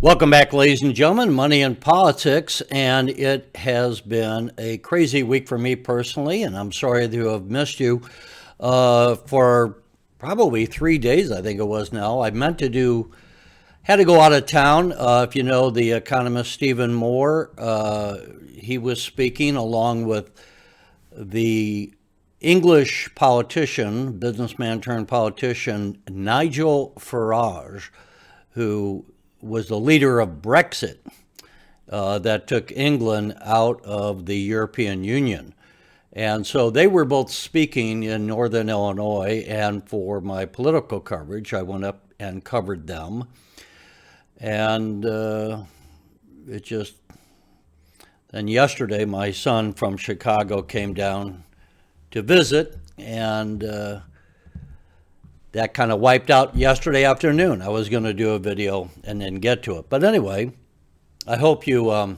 Welcome back, ladies and gentlemen. Money and Politics, and it has been a crazy week for me personally, and I'm sorry to have missed you for probably 3 days, I think it was now. I had to go out of town. If you know the economist Stephen Moore, he was speaking along with the English politician, businessman turned politician, Nigel Farage, who was the leader of Brexit that took England out of the European Union. And so they were both speaking in Northern Illinois, and for my political coverage, I went up and covered them. And then yesterday, my son from Chicago came down to visit, and that kind of wiped out yesterday afternoon. I was going to do a video and then get to it. But anyway, I hope you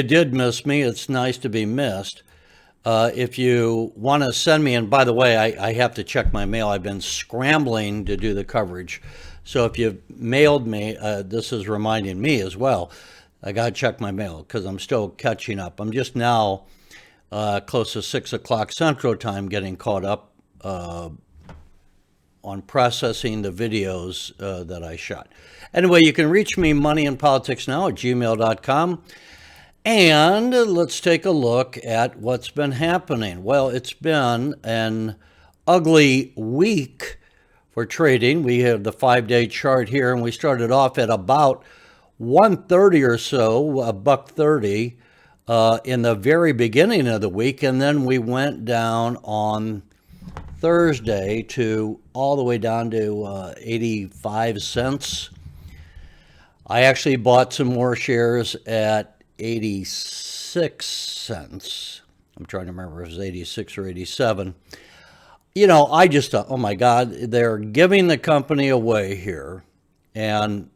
did miss me. It's nice to be missed. If you want to send me, and by the way, I have to check my mail. I've been scrambling to do the coverage. So if you've mailed me, this is reminding me as well. I got to check my mail because I'm still catching up. I'm just now close to 6 o'clock Central Time getting caught up on processing the videos that I shot. Anyway, you can reach me moneyandpoliticsnow@gmail.com. And let's take a look at what's been happening. Well, it's been an ugly week for trading. We have the 5-day chart here, and we started off at about 130 or so, $1.30 in the very beginning of the week, and then we went down on Thursday to all the way down to 85 cents. I actually bought some more shares at 86 cents. I'm trying to remember if it was 86 or 87. You know, I just thought, oh my God, they're giving the company away here. And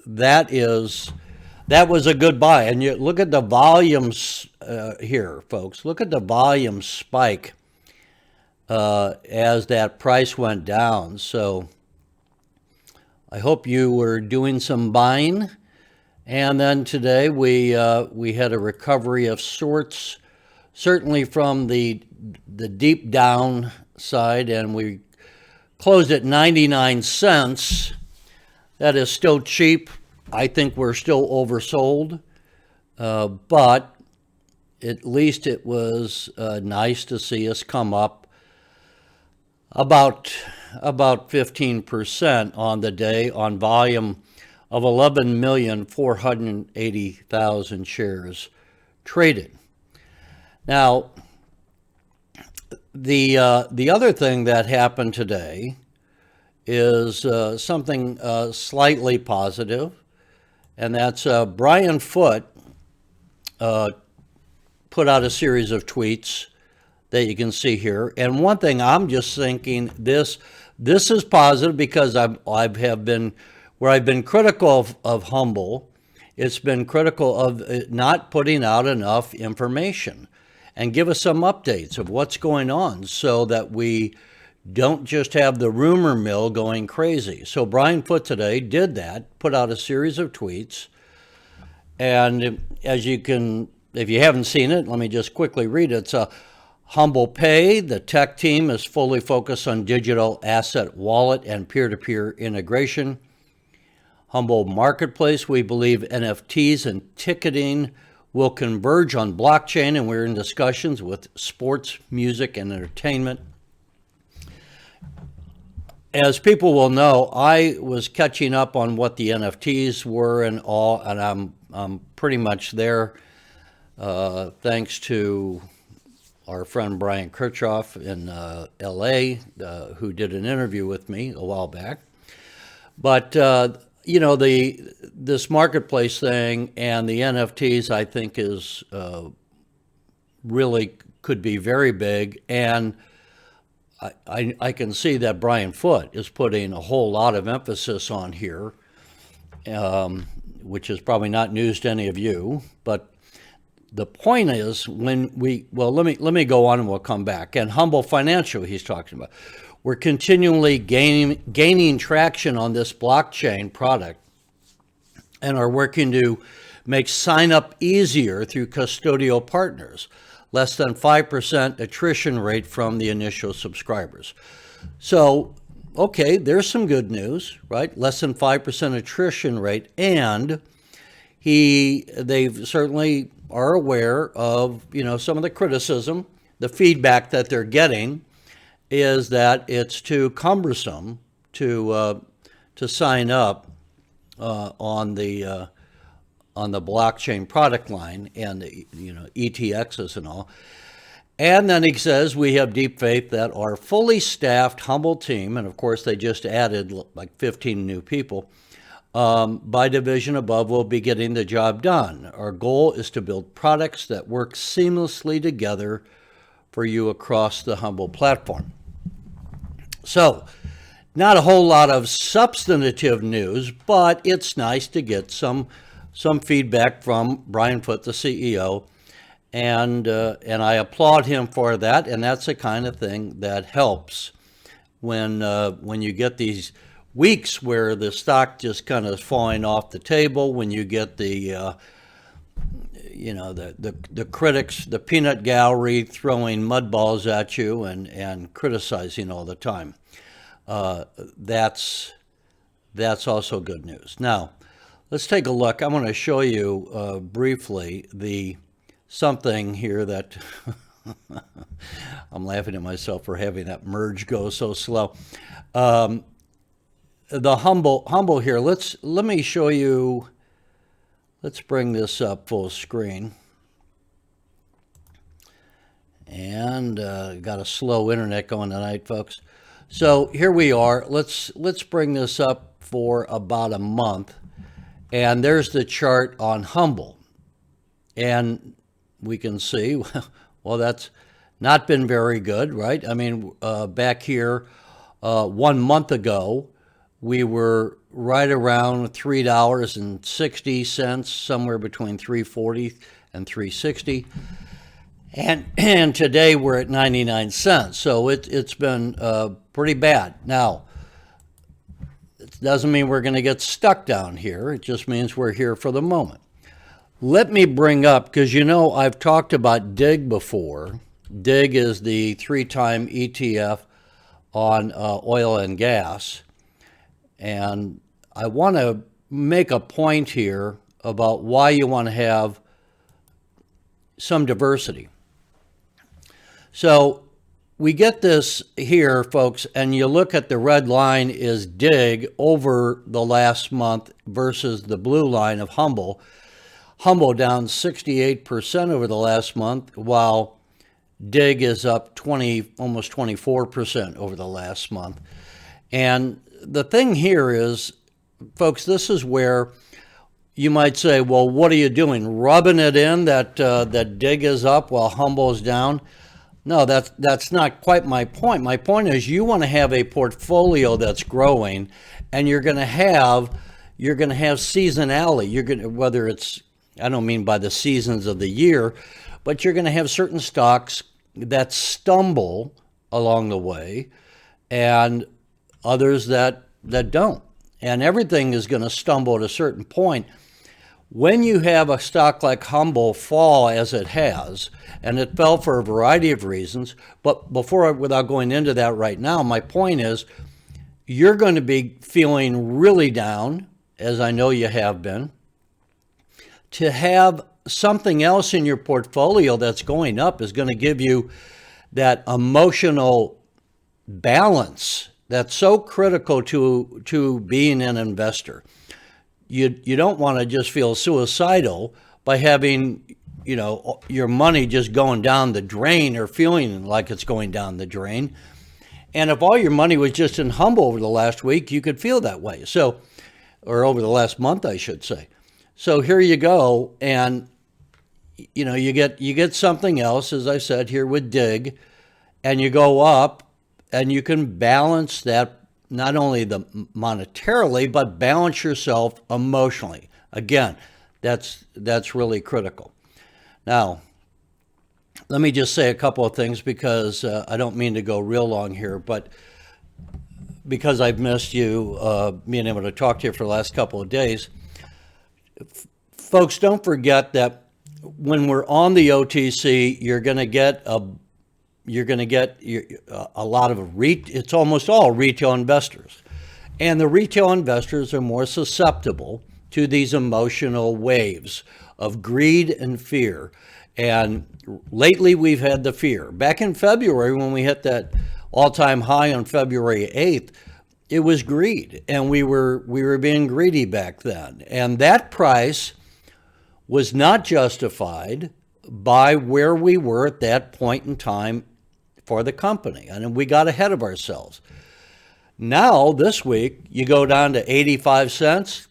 that was a good buy. And you look at the volumes here, folks. Look at the volume spike as that price went down. So I hope you were doing some buying. And then today we had a recovery of sorts, certainly from the deep down side, and we closed at 99 cents. That is still cheap. I think we're still oversold, but at least it was nice to see us come up about 15% on the day on volume of 11,480,000 shares traded. Now, the other thing that happened today is something slightly positive, and that's Brian Foote put out a series of tweets that you can see here. And one thing I'm just thinking, this is positive because I've been critical of Humbl. It's been critical of not putting out enough information and give us some updates of what's going on so that we don't just have the rumor mill going crazy. So Brian Foote today did that, put out a series of tweets. And as you can, if you haven't seen it, let me just quickly read it. It's Humbl Pay, the tech team is fully focused on digital asset wallet and peer-to-peer integration. Humbl Marketplace, we believe NFTs and ticketing will converge on blockchain, and we're in discussions with sports, music, and entertainment. As people will know, I was catching up on what the NFTs were and all, and I'm pretty much there thanks to our friend Brian Kirchhoff in LA, who did an interview with me a while back. But you know, this marketplace thing and the NFTs, I think, is really could be very big. And I can see that Brian Foote is putting a whole lot of emphasis on here, which is probably not news to any of you. But the point is, let me go on and we'll come back. And Humbl Financial, he's talking about. we're continually gaining traction on this blockchain product and are working to make sign up easier through custodial partners. Less than 5% attrition rate from the initial subscribers. So, okay, there's some good news, right? Less than 5% attrition rate, and they certainly are aware of, some of the criticism, the feedback that they're getting is that it's too cumbersome to sign up on the blockchain product line and the ETXs and all. And then he says, we have deep faith that our fully staffed Humbl team, and of course they just added like 15 new people, by division above, will be getting the job done. Our goal is to build products that work seamlessly together for you across the Humbl platform. So, not a whole lot of substantive news, but it's nice to get some feedback from Brian Foote, the CEO, and I applaud him for that. And that's the kind of thing that helps when you get these weeks where the stock just kind of is falling off the table, when you get the critics, the peanut gallery throwing mud balls at you and criticizing all the time. That's also good news. Now, let's take a look. I want to show you briefly something here that I'm laughing at myself for having that merge go so slow. The Humbl here. Let me show you. Let's bring this up full screen. And got a slow internet going tonight, folks. So here we are. Let's bring this up for about a month. And there's the chart on Humbl. And we can see, well, that's not been very good, right? I mean, back here 1 month ago, we were right around $3.60, somewhere between $3.40 and $3.60. And today we're at 99 cents. So it's been pretty bad. Now, it doesn't mean we're going to get stuck down here. It just means we're here for the moment. Let me bring up, because I've talked about DIG before. DIG is the 3-time ETF on oil and gas. And I want to make a point here about why you want to have some diversity. So we get this here, folks, and you look at the red line is DIG over the last month versus the blue line of Humbl. Humbl down 68% over the last month, while DIG is up almost 24% over the last month. And the thing here is, folks, this is where you might say, well, what are you doing? Rubbing it in that DIG is up while Humbl is down? No, that's not quite my point. My point is you want to have a portfolio that's growing, and you're going to have seasonality. Whether it's, I don't mean by the seasons of the year, but you're going to have certain stocks that stumble along the way and others that don't. And everything is going to stumble at a certain point. When you have a stock like Humbl fall as it has, and it fell for a variety of reasons, but without going into that right now, my point is you're going to be feeling really down, as I know you have been. To have something else in your portfolio that's going up is going to give you that emotional balance that's so critical to being an investor. You don't want to just feel suicidal by having your money just going down the drain or feeling like it's going down the drain. And if all your money was just in Humbl over the last week, you could feel that way. So, or over the last month, I should say. So here you go, and you get something else, as I said here with DIG, and you go up, and you can balance that not only monetarily, but balance yourself emotionally. Again, that's really critical. Now, let me just say a couple of things because I don't mean to go real long here, but because I've missed you, being able to talk to you for the last couple of days. Folks, don't forget that when we're on the OTC, you're going to get a lot of it's almost all retail investors. And the retail investors are more susceptible to these emotional waves of greed and fear. And lately we've had the fear. Back in February, when we hit that all-time high on February 8th, it was greed. And we were being greedy back then. And that price was not justified by where we were at that point in time for the company. And we got ahead of ourselves. Now, this week, you go down to 85 cents.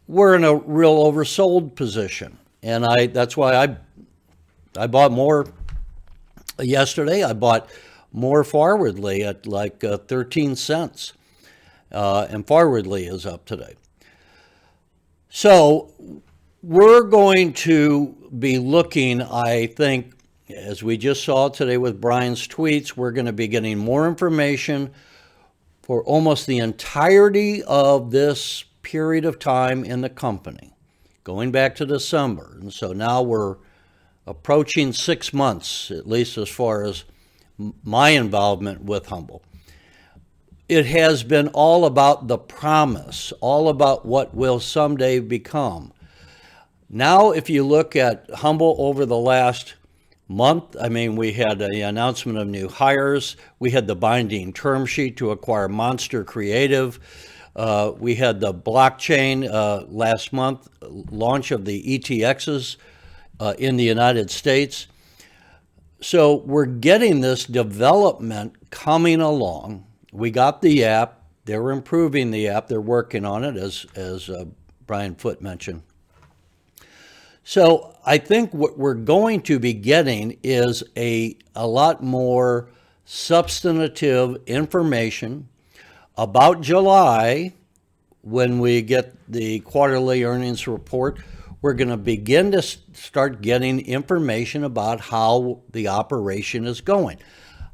We're in a real oversold position. And that's why I bought more yesterday. I bought more forwardly at like 13 cents. And forwardly is up today. So we're going to be looking, I think, as we just saw today with Brian's tweets, we're going to be getting more information for almost the entirety of this period of time in the company, going back to December. And so now we're approaching 6 months, at least as far as my involvement with Humbl. It has been all about the promise, all about what will someday become. Now, if you look at Humbl over the last month, I mean, we had an announcement of new hires. We had the binding term sheet to acquire Monster Creative. We had the blockchain last month, launch of the ETXs in the United States. So we're getting this development coming along. We got the app. They're improving the app. They're working on it, as Brian Foote mentioned. So I think what we're going to be getting is a lot more substantive information about July. When we get the quarterly earnings report, we're going to begin to start getting information about how the operation is going.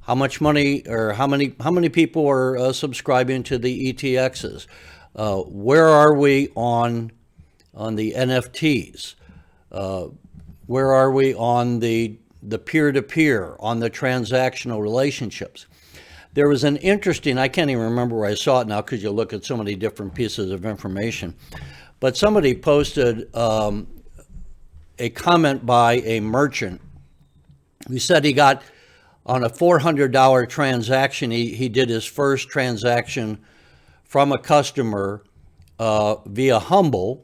How much money, or how many people are subscribing to the ETXs? Where are we on the NFTs? Where are we on the peer-to-peer, on the transactional relationships? There was an interesting, I can't even remember where I saw it now because you look at so many different pieces of information, but somebody posted a comment by a merchant who said he got, on a $400 transaction, he did his first transaction from a customer via Humbl,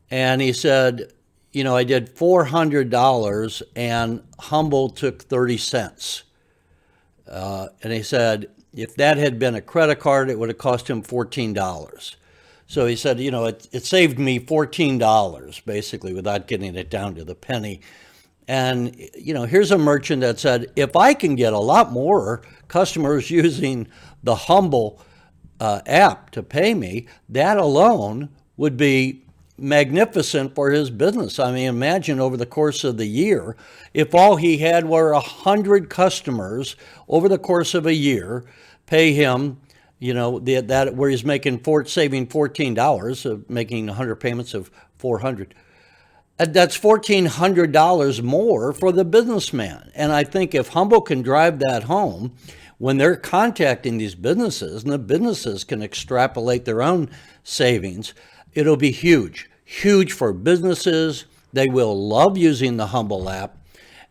and he said, you know, I did $400 and Humbl took 30 cents. And he said, if that had been a credit card, it would have cost him $14. So he said, you know, it saved me $14, basically, without getting it down to the penny. And, you know, here's a merchant that said, if I can get a lot more customers using the Humbl app to pay me, that alone would be magnificent for his business. I mean, imagine over the course of the year, if all he had were 100 customers over the course of a year pay him, you know, that where he's saving $14, making 100 payments of $400. That's $1,400 more for the businessman. And I think if Humbl can drive that home when they're contacting these businesses, and the businesses can extrapolate their own savings, it'll be huge, huge for businesses. They will love using the Humbl app,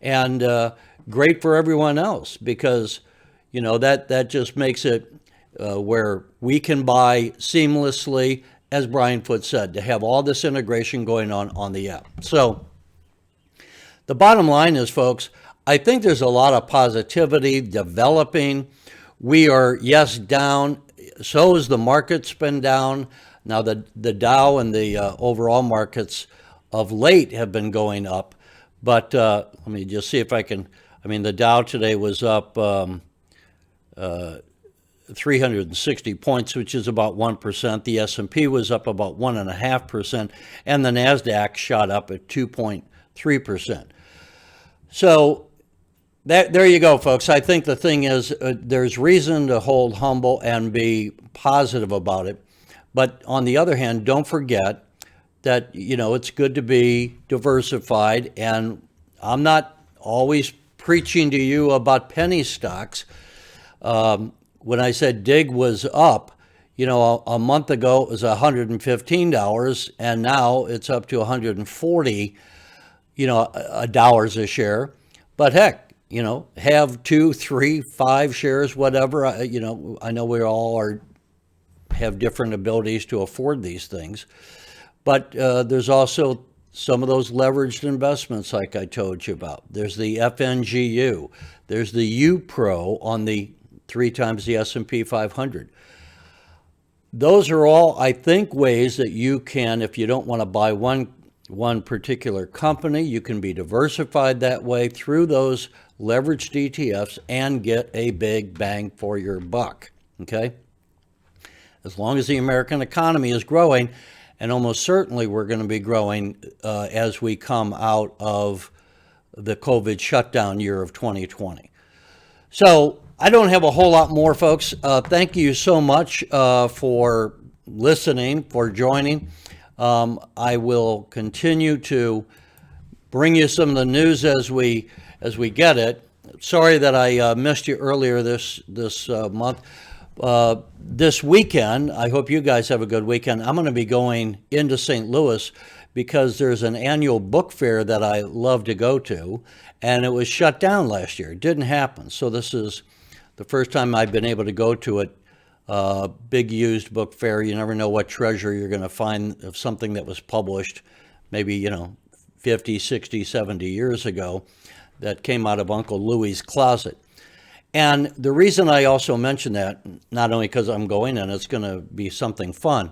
and great for everyone else, because, you know, that just makes it where we can buy seamlessly, as Brian Foote said, to have all this integration going on the app. So the bottom line is, folks, I think there's a lot of positivity developing. We are, yes, down. So has the market's been down. Now the Dow and the overall markets of late have been going up. But let me just see if I can. I mean, the Dow today was up 360 points, which is about 1%. The S&P was up about 1.5%, and the NASDAQ shot up at 2.3%. So there you go, folks. I think the thing is, there's reason to hold humble and be positive about it. But on the other hand, don't forget that, it's good to be diversified. And I'm not always preaching to you about penny stocks. When I said DIG was up, a month ago it was $115, and now it's up to 140, dollars a share. But heck, have 2, 3, 5 shares, whatever. I know we all have different abilities to afford these things, but there's also some of those leveraged investments, like I told you about. There's the FNGU. There's the UPRO on the 3 times the S&P 500. Those are all, I think, ways that you can, if you don't want to buy one particular company, you can be diversified that way through those leveraged ETFs and get a big bang for your buck. Okay? As long as the American economy is growing, and almost certainly we're going to be growing as we come out of the COVID shutdown year of 2020. So I don't have a whole lot more, folks. Thank you so much for listening, for joining. I will continue to bring you some of the news as we get it. Sorry that I missed you earlier this month. This weekend, I hope you guys have a good weekend. I'm going to be going into St. Louis because there's an annual book fair that I love to go to, and it was shut down last year. It didn't happen. So this is the first time I've been able to go to it. Big used book fair. You never know what treasure you're going to find of something that was published maybe, 50, 60, 70 years ago that came out of Uncle Louie's closet. And the reason I also mention that, not only because I'm going and it's going to be something fun,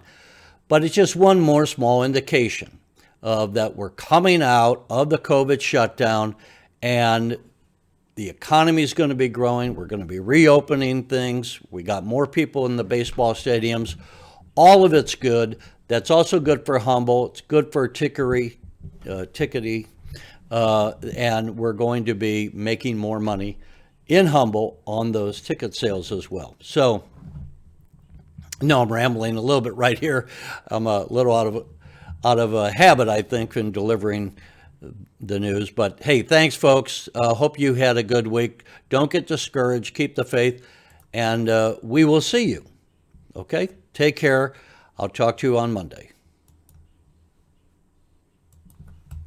but it's just one more small indication of that we're coming out of the COVID shutdown and the economy is going to be growing. We're going to be reopening things. We got more people in the baseball stadiums. All of it's good. That's also good for Humbl. It's good for Tickety, and we're going to be making more money in Humbl on those ticket sales as well. So, no, I'm rambling a little bit right here. I'm a little out of a habit, I think, in delivering the news. But hey, thanks, folks. Hope you had a good week. Don't get discouraged. Keep the faith, and we will see you. Okay? Take care. I'll talk to you on Monday.